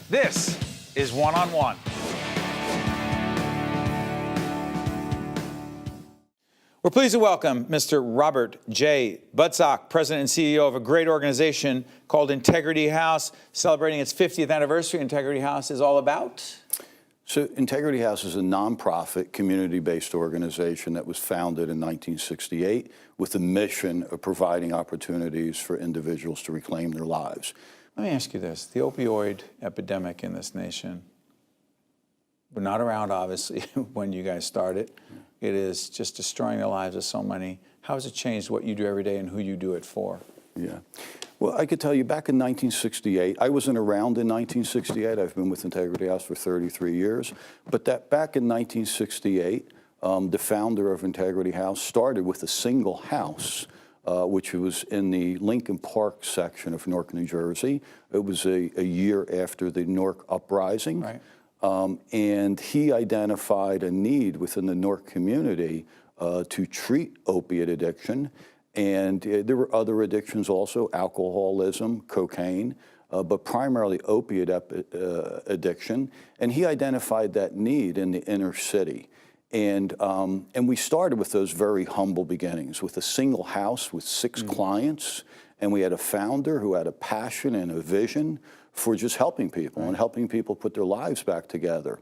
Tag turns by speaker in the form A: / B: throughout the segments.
A: This is One on One. We're pleased to welcome Mr. Robert J. Budsock, President and CEO of a great organization called Integrity House, celebrating its 50th anniversary. Integrity House is all about?
B: So Integrity House is a nonprofit, community-based organization that was founded in 1968 with the mission of providing opportunities for individuals to reclaim their lives.
A: Let me ask you this. The opioid epidemic in this nation, we're not around, obviously, when you guys started. It is just destroying the lives of so many. How has it changed what you do every day and who you do it for?
B: Yeah. Well, I could tell you back in 1968, I wasn't around in 1968. I've been with Integrity House for 33 years. But that back in 1968, the founder of Integrity House started with a single house, which was in the Lincoln Park section of Newark, New Jersey. It was a year after the Newark uprising.
A: Right.
B: And he identified a need within the Newark community to treat opiate addiction. And there were other addictions also, alcoholism, cocaine, but primarily opiate addiction. And he identified that need in the inner city. And we started with those very humble beginnings, with a single house with 6 clients. And we had a founder who had a passion and a vision for just helping people and helping people put their lives back together.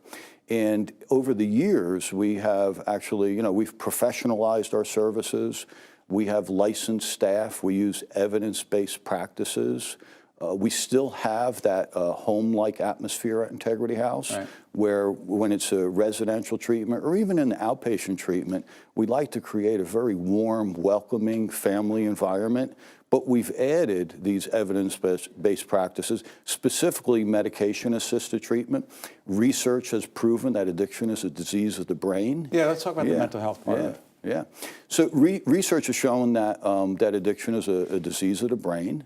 B: And over the years, we have actually, we've professionalized our services. We have licensed staff. We use evidence-based practices. We still have that home-like atmosphere at Integrity House, where when it's a residential treatment or even an outpatient treatment, we like to create a very warm, welcoming family environment. But we've added these evidence-based practices, specifically medication-assisted treatment. Research has proven that addiction is a disease of the brain.
A: Yeah, let's talk about the mental health part of it.
B: Yeah. So research has shown that that addiction is a disease of the brain.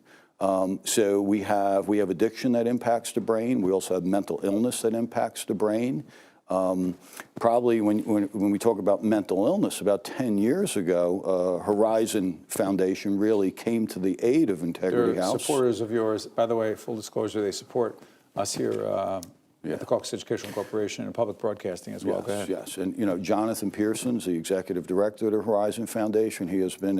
B: So we have addiction that impacts the brain. We also have mental illness that impacts the brain. Probably when we talk about mental illness, about 10 years ago, Horizon Foundation really came to the aid of Integrity House.
A: They're supporters of yours. By the way, full disclosure, they support us here at the Caucus Educational Corporation and public broadcasting as well.
B: Yes,
A: go ahead.
B: yes. And Jonathan Pearson's the executive director of the Horizon Foundation. He has been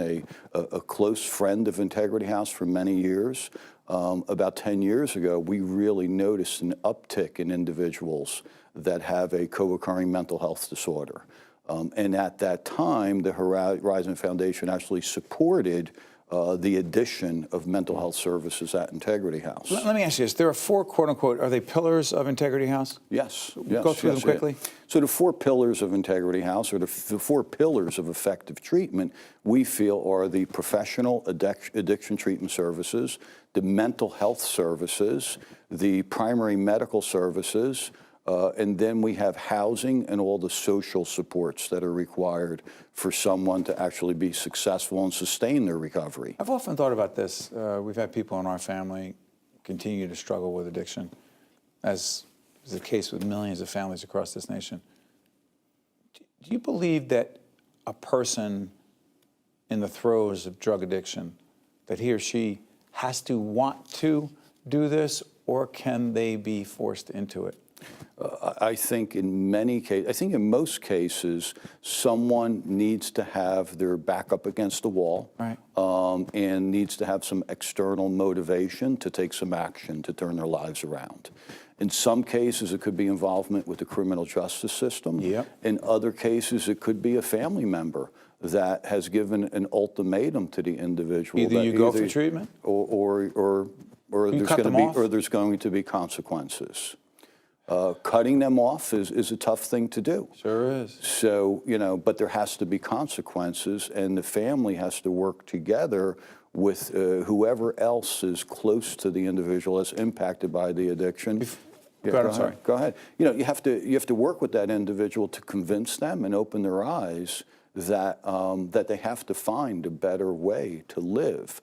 B: a close friend of Integrity House for many years. About 10 years ago, we really noticed an uptick in individuals that have a co-occurring mental health disorder. And at that time, the Horizon Foundation actually supported the addition of mental health services at Integrity House.
A: Let me ask you this. There are 4, quote-unquote, are they pillars of Integrity House?
B: Yes.
A: Go through them quickly.
B: Yeah. So the 4 pillars of Integrity House, or the 4 pillars of effective treatment, we feel are the professional addiction treatment services, the mental health services, the primary medical services, and then we have housing and all the social supports that are required for someone to actually be successful and sustain their recovery.
A: I've often thought about this. We've had people in our family continue to struggle with addiction, as is the case with millions of families across this nation. Do you believe that a person in the throes of drug addiction, that he or she has to want to do this, or can they be forced into it?
B: I think in most cases, someone needs to have their back up against the wall, and needs to have some external motivation to take some action to turn their lives around. In some cases, it could be involvement with the criminal justice system. In other cases, it could be a family member that has given an ultimatum to the individual.
A: Either you go for treatment,
B: or there's going to be consequences. Cutting them off is a tough thing to do.
A: Sure is.
B: So, but there has to be consequences, and the family has to work together with whoever else is close to the individual that's impacted by the addiction. Go ahead. You have to work with that individual to convince them and open their eyes that that they have to find a better way to live.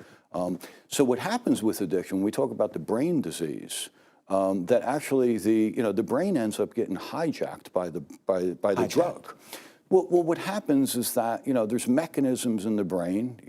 B: So what happens with addiction, when we talk about the brain disease, that actually the brain ends up getting hijacked by the drug. Well, what happens is that there's mechanisms in the brain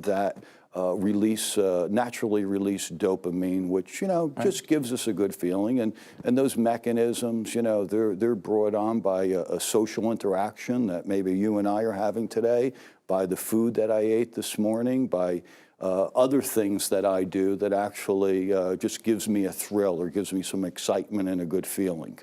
B: that naturally release dopamine, which, just gives us a good feeling. And those mechanisms, they're brought on by a social interaction that maybe you and I are having today, by the food that I ate this morning, by other things that I do that actually just gives me a thrill or gives me some excitement and a good feeling.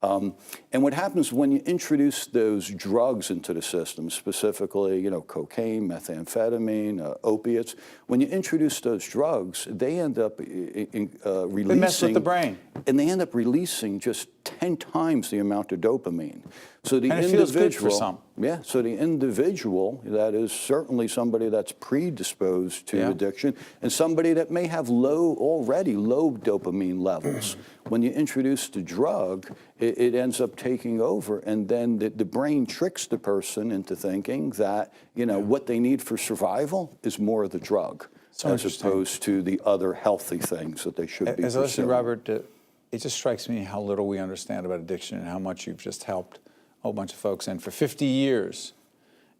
B: And what happens when you introduce those drugs into the system, specifically, cocaine, methamphetamine, opiates, when you introduce those drugs, they end up releasing...
A: They mess with the brain.
B: And they end up releasing just 10 times the amount of dopamine. So the
A: and it
B: individual,
A: feels good for some.
B: Yeah, so the individual, that is certainly somebody that's predisposed to addiction, and somebody that may have already low dopamine levels. When you introduce the drug, it ends up taking over, and then the brain tricks the person into thinking that, what they need for survival is more of the drug, as opposed to the other healthy things that they should be pursuing.
A: As I listen to Robert, it just strikes me how little we understand about addiction and how much you've just helped a whole bunch of folks. And for 50 years,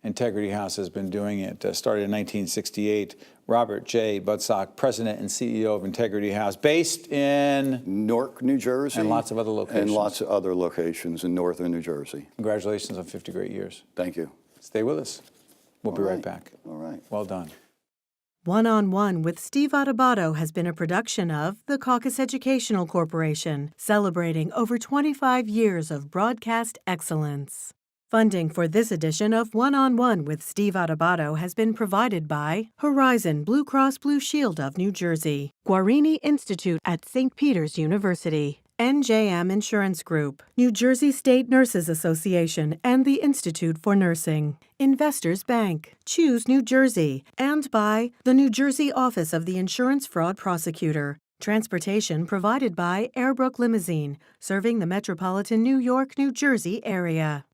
A: Integrity House has been doing it. Started in 1968. Robert J. Budsock, President and CEO of Integrity House, based in
B: Newark, New Jersey.
A: And lots of other locations.
B: And lots of other locations in northern New Jersey.
A: Congratulations on 50 great years.
B: Thank you.
A: Stay with us. We'll be right back.
B: All right.
A: Well done.
C: One-on-One with Steve Adubato has been a production of the Caucus Educational Corporation, celebrating over 25 years of broadcast excellence. Funding for this edition of One-on-One with Steve Adubato has been provided by Horizon Blue Cross Blue Shield of New Jersey, Guarini Institute at St. Peter's University, NJM Insurance Group, New Jersey State Nurses Association and the Institute for Nursing, Investors Bank, Choose New Jersey, and by the New Jersey Office of the Insurance Fraud Prosecutor. Transportation provided by Airbrook Limousine, serving the metropolitan New York, New Jersey area.